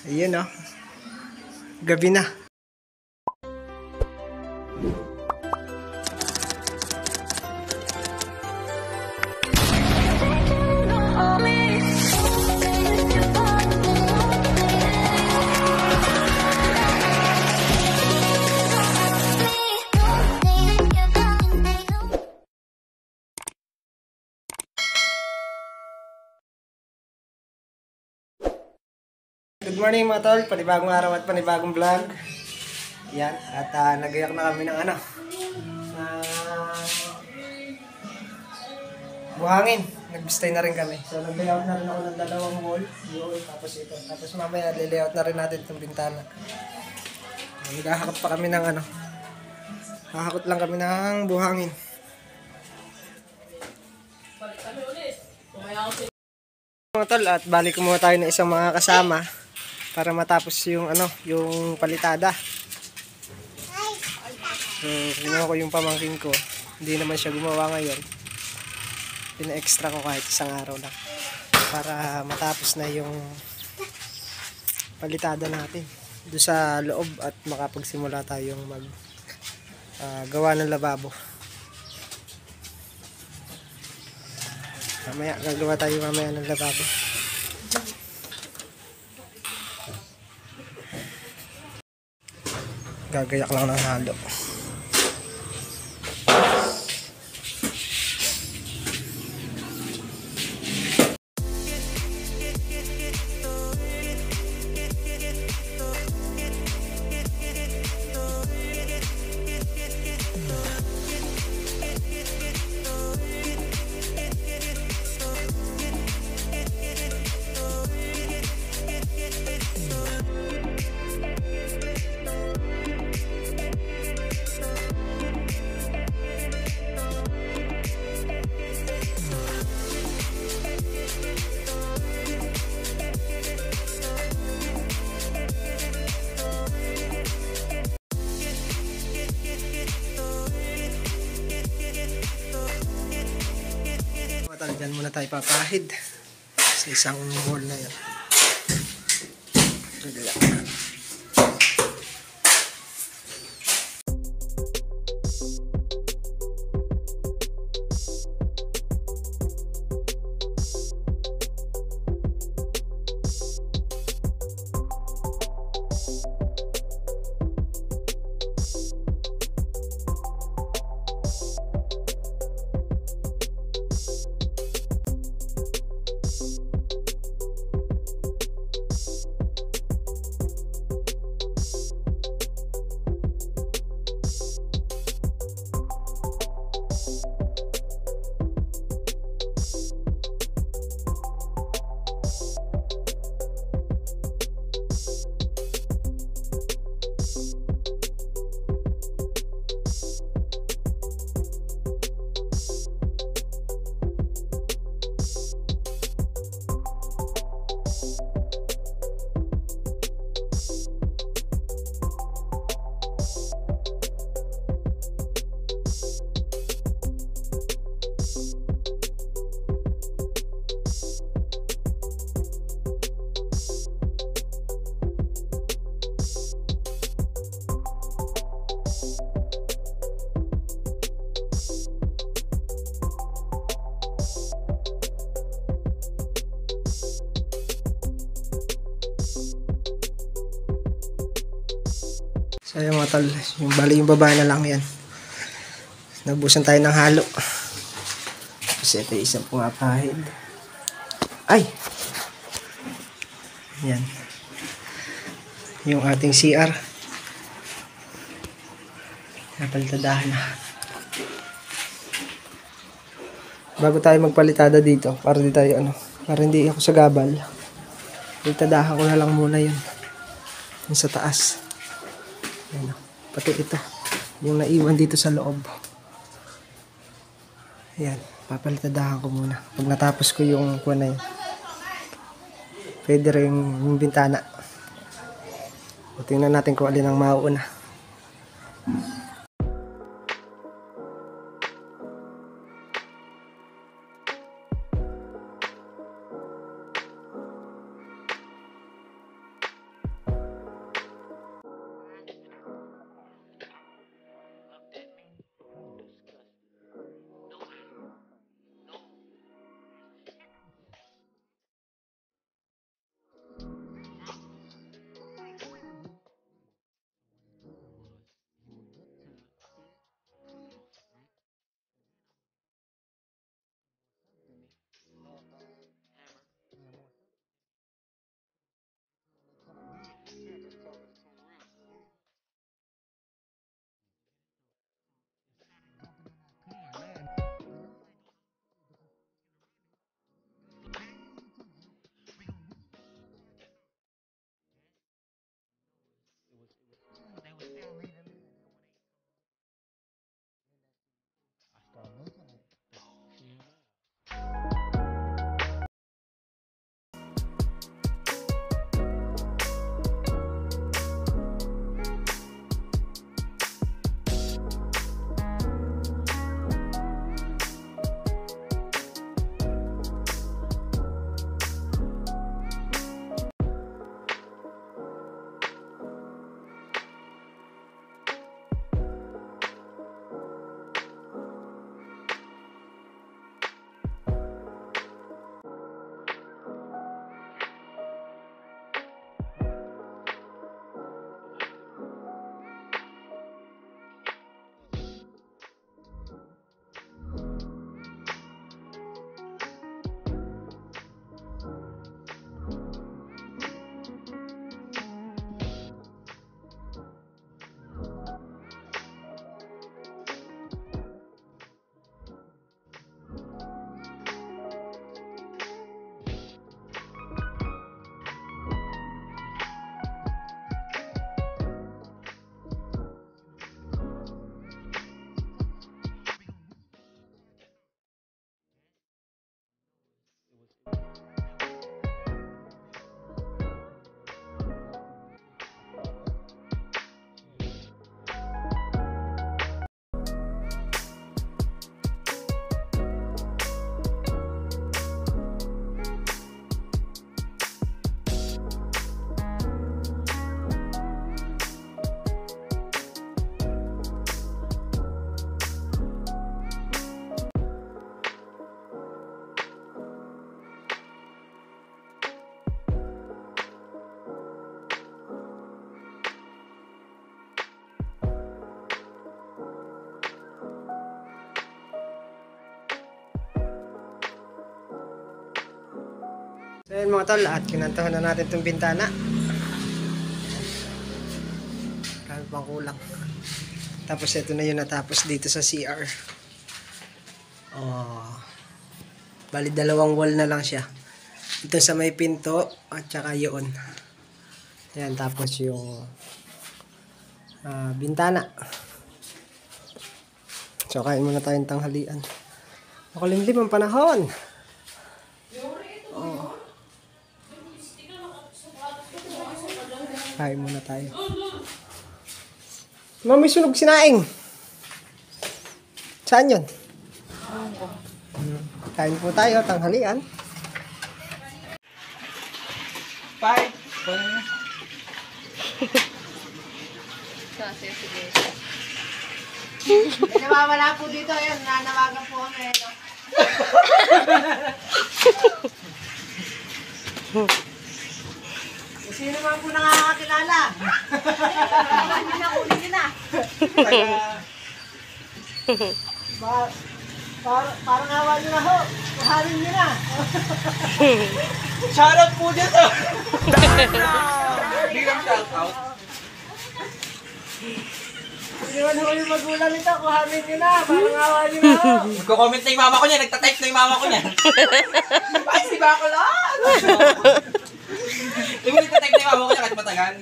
Ayun oh. Gabi na. Good morning mga tol, panibagong araw at panibagong vlog. Yan, at nagayak na kami ng buhangin. Nagbistay na rin kami. So nag-layout na rin ako ng dalawang wall. Yun, tapos ito. Tapos mamaya li-layout na rin natin itong bintana. Naghahakot pa kami ng hahakot lang kami ng buhangin. Mga tol, at balik ko muna tayo ng isang mga kasama para matapos yung yung palitada. So, ginawa ko yung pamangkin ko. Hindi naman siya gumawa ngayon. Pina-extra ko kahit isang araw lang para matapos na yung palitada natin doon sa loob at makapagsimula tayong gawa ng lababo. Mamaya, gagawa tayo mamaya ng lababo. Gagayak lang ng halo. Dyan muna tayo papahid sa isang wall na yan. So yung mga tol, yung bali yung baba na lang yan. Nagbusan tayo ng halo. Kasi ito isang pumapahid. Ay! Yan. Yung ating CR. Napalitadahan na. Bago tayo magpalitada dito, para di tayo para hindi ako sa gabal. Palitadahan ko na lang muna yun. Yung sa taas. Ayan, pati ito yung naiwan dito sa loob. Ayan, papalitadahan ko muna pag natapos ko yung kuwan na yun. Pwede rin yung bintana. Tingnan natin kung alin ang mauuna. So yun mga tol, at kinantahan na natin itong bintana. Kami pang kulang. Tapos ito na yun natapos dito sa CR. Oh. Bali dalawang wall na lang siya. Ito sa may pinto at saka yun. Ayan, tapos yung bintana. So kain muna tayong tanghalian. Makulimlim ang panahon. Oh. Kain muna tayo. May sunog sinaing. Saan yun? Kain po tayo, tanghalian. 5. Sige. May nawawala po dito. Ayan, nanawagan po kami. Sino naman po nakakakilala? Hindi na, uli nyo na. Parang awa nyo na ho. Kuharin nyo na. Shoutout po dito! Bilang shoutout. Hindi naman ho yung magulang nito. Kuharin nyo na. Parang awa nyo na ho. Nagko-comment na yung mama ko niya. Nagtatype na yung mama ko niya. Bakit si ba ako lang? Di ba nagtatype na yung mama ko niya kahit matagal?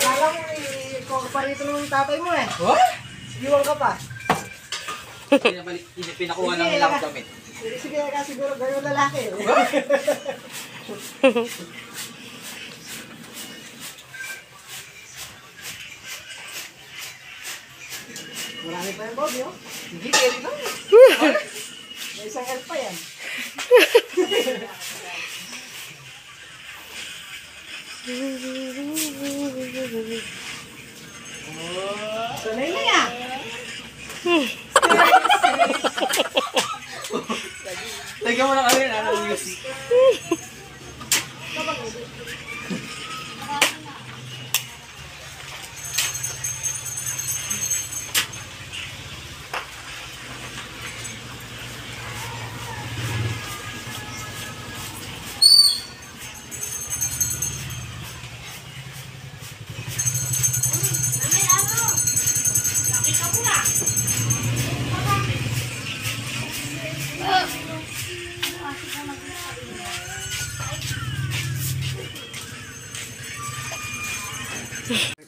Kala mo ikaw pa rito ng tatay mo eh. What? Iwan ka pa. Pinakuha lang nila ako damit. Sige ka siguro gano'ng lalaki. Marami pa yung Bobby, oh. Hindi, kaya lang. May isang elf pa yan. Sanay na yan. Lagyan mo lang kami ng music.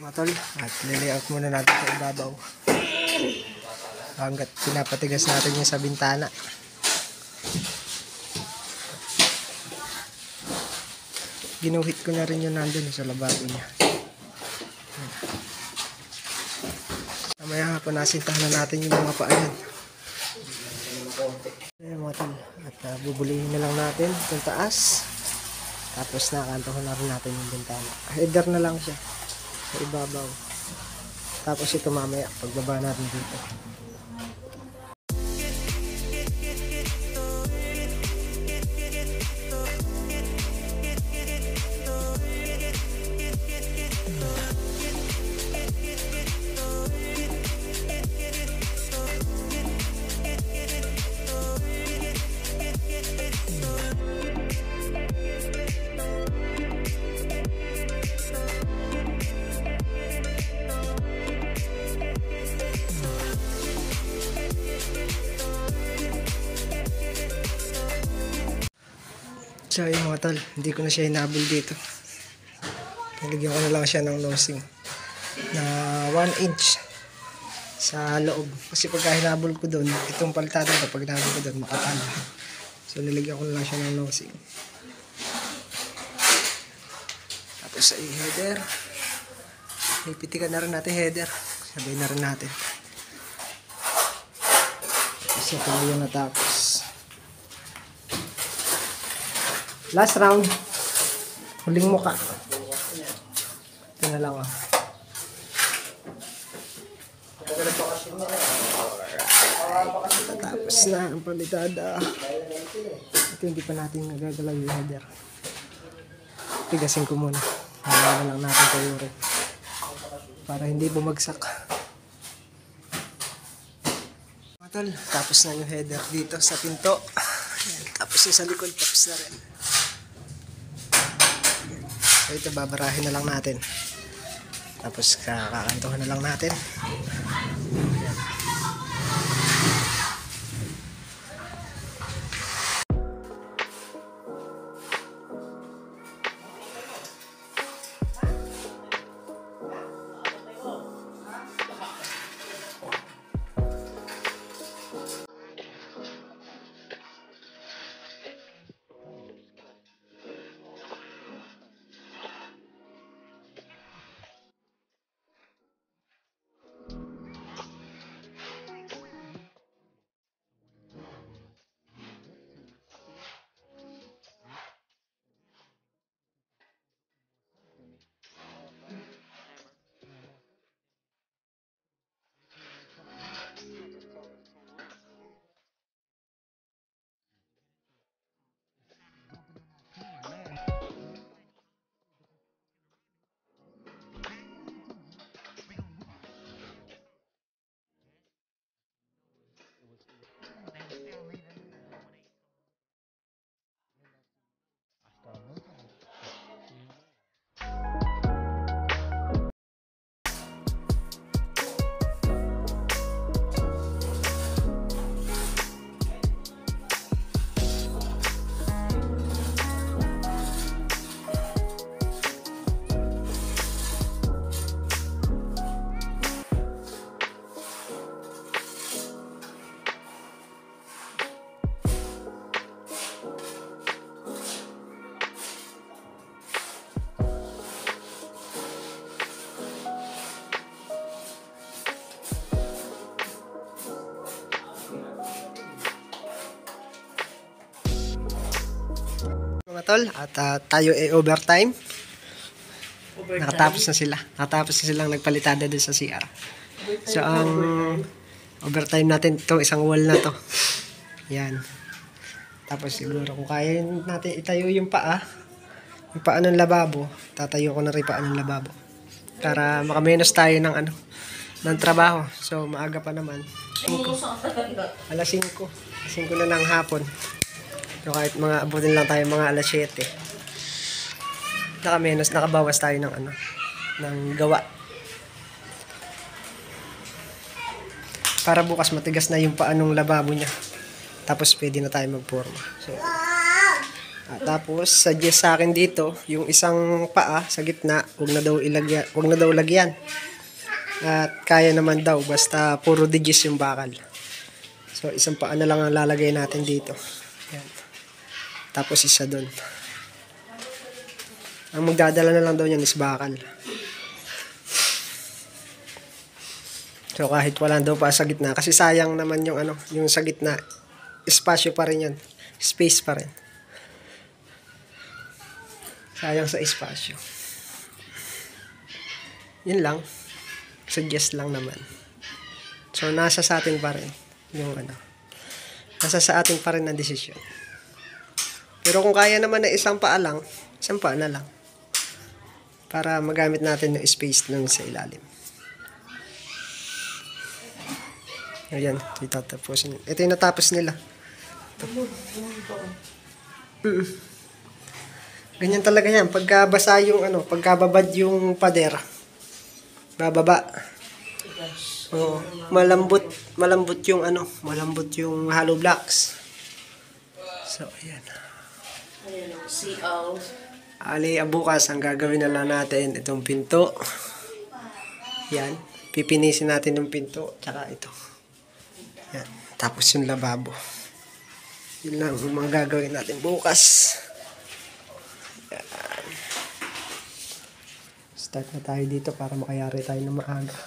Matol, at liliak muna natin sa ibabaw. Hanggat pinapatigas natin yung sa bintana. Ginuhit ko na rin yung nandun sa lababo niya. Mamaya hapon nasintahan na natin yung mga paayan. Ayan mga tol, at bubulihin na lang natin itong taas. Tapos nakantohan na rin natin yung bintana. Header na lang siya sa ibabaw. Tapos ito mamaya pagbaba natin dito. So yung mga tol, hindi ko na siya hinabol dito. Nilagyan ko na lang siya ng nosing na 1 inch sa loob. Kasi pagka hinabol ko doon, itong palitada ko, pag hinabol ko doon, makapal. So nilagyan ko na lang siya ng nosing. Tapos sa header, ipitikan na rin natin header. Sabay na rin natin. Tapos ito na yung natapos. Last round. Huling muka. Ito na lang, oh. Tapos na ang palitada. Ito hindi pa natin nagagalaw yung header. Tigasin ko muna. Hanggang na lang natin kayo rin. para hindi bumagsak. Mga tol, tapos na yung header dito sa pinto. Ayan, tapos yung sa likod, tapos na rin. So ito, babarahin na lang natin. Tapos kakantuhan na lang natin. Mga tol, at tayo ay overtime. Nakatapos na sila. Nakatapos na silang nagpalitada din sa CR. So, ang overtime natin, ito isang wall na to. Yan. Tapos siguro kung kaya natin itayo yung paa ng lababo, tatayo ko na rin paa ng lababo. Para makamenos tayo ng ng trabaho. So, maaga pa naman. Alas 5. Alas 5 na ng hapon. So, kahit abutin lang tayo mga alas 7. Nakabawas tayo ng ng gawa. Para bukas matigas na yung paa ng lababo niya. Tapos pwede na tayo magporma. So, tapos suggest sa akin dito, yung isang paa sa gitna, wag na daw lagyan. At kaya naman daw basta puro digis yung bakal. So, isang paa na lang ang lalagay natin dito. Yan. Tapos isa doon. Ang magdadala na lang daw niyan is bakal. So kahit wala daw pa sa gitna, kasi sayang naman yung yung sa gitna, espasyo pa rin yan. Space pa rin. Sayang sa espasyo. Yun lang. Suggest lang naman. So nasa sa atin pa rin yung nasa sa atin pa rin ang desisyon. Pero kung kaya naman na isang paa na lang. Para magamit natin yung space nun sa ilalim. Ayan, itatapusin. Ito yung natapos nila. Ganyan talaga yan. Pagkabasa yung pagkababad yung pader, bababa. Oh, malambot yung malambot yung hollow blocks. So, ayan. Ali, bukas ang gagawin na lang natin itong pinto. Yan. Pipinisin natin yung pinto. Tsaka ito. Yan. Tapos yung lababo. Yun lang yung mga gagawin natin bukas. Yan. Start na tayo dito para makayari tayo ng maaga.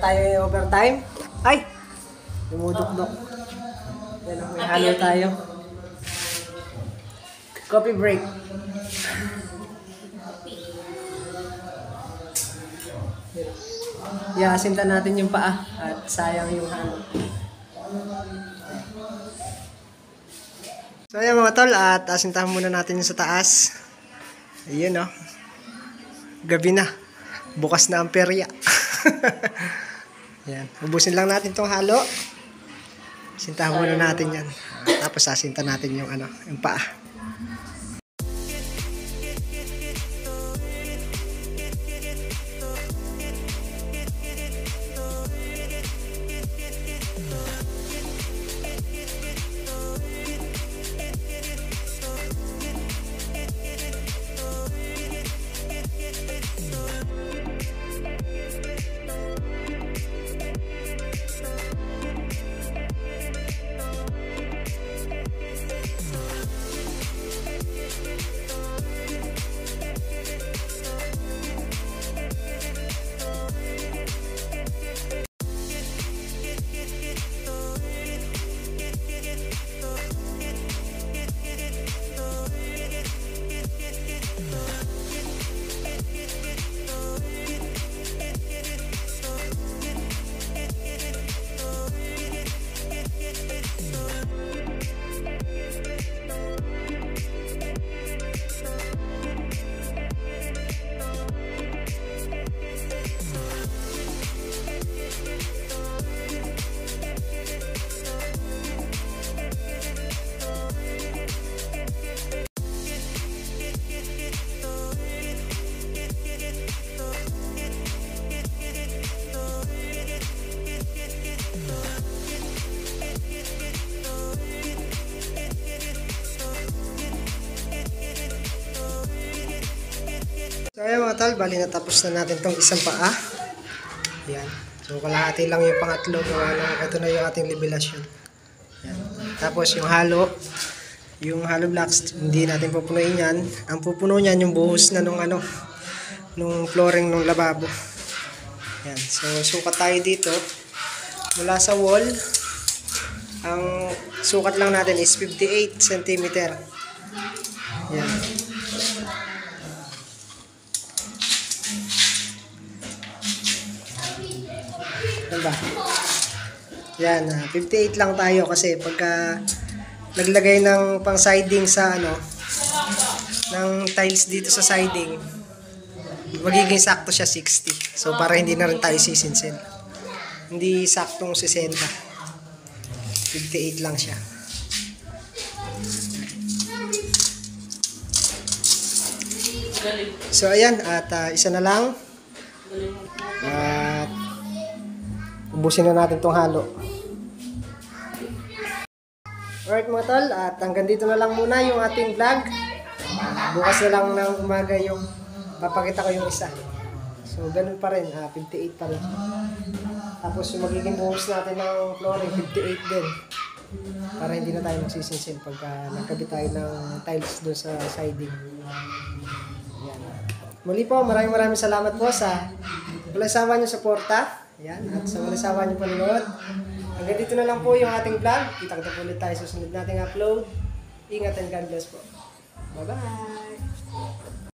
tayo yung overtime. Ay! Dumudok-dok. Yan, may halo tayo. Coffee break. Iasinta natin yung paa at sayang yung halo. So ayan mga tol, at asintahan muna natin yung sa taas. Ayun oh. Gabi na. Bukas na ang perya. Yan. Ubusin lang natin tong halo. Sintahan muna natin yan. Tapos asinta natin yung yung paa. So ayan mga tol, bali natapos na natin tong isang paa. Ayan. So kalahati lang yung pangatlo. Gawa na, ito na yung ating libelasyon. Ayan. Tapos yung hollow blocks, hindi natin pupunuin yan. Ang pupuno niyan yung buhos na nung flooring nung lababo. Ayan. So sukat tayo dito. Mula sa wall, ang sukat lang natin is 58 cm. Ayan. Diba? Yan, 58 lang tayo kasi pagka naglagay ng pang siding sa ng tiles dito sa siding, magiging sakto siya 60. So para hindi na rin tayo sisinsin. Hindi saktong 60. 58 lang siya. So ayan, at isa na lang. At ubusin na natin tong halo. Alright mga tol, at hanggang dito na lang muna yung ating vlog. Bukas na lang ng umaga yung papakita ko yung isa. So ganun pa rin, 58 pa rin. Tapos yung magiging buhos natin ng flooring, 58 din. Para hindi na tayo magsisinsin pagka nagkabit tayo ng tiles doon sa siding. Yan. Muli po, maraming salamat po sa walang sawa nyo suporta. Yan, at sa walang sawa nyo panonood. Hanggang dito na lang po yung ating vlog. Kita-kita po ulit tayo sa susunod nating upload. Ingat and God bless po. Bye-bye!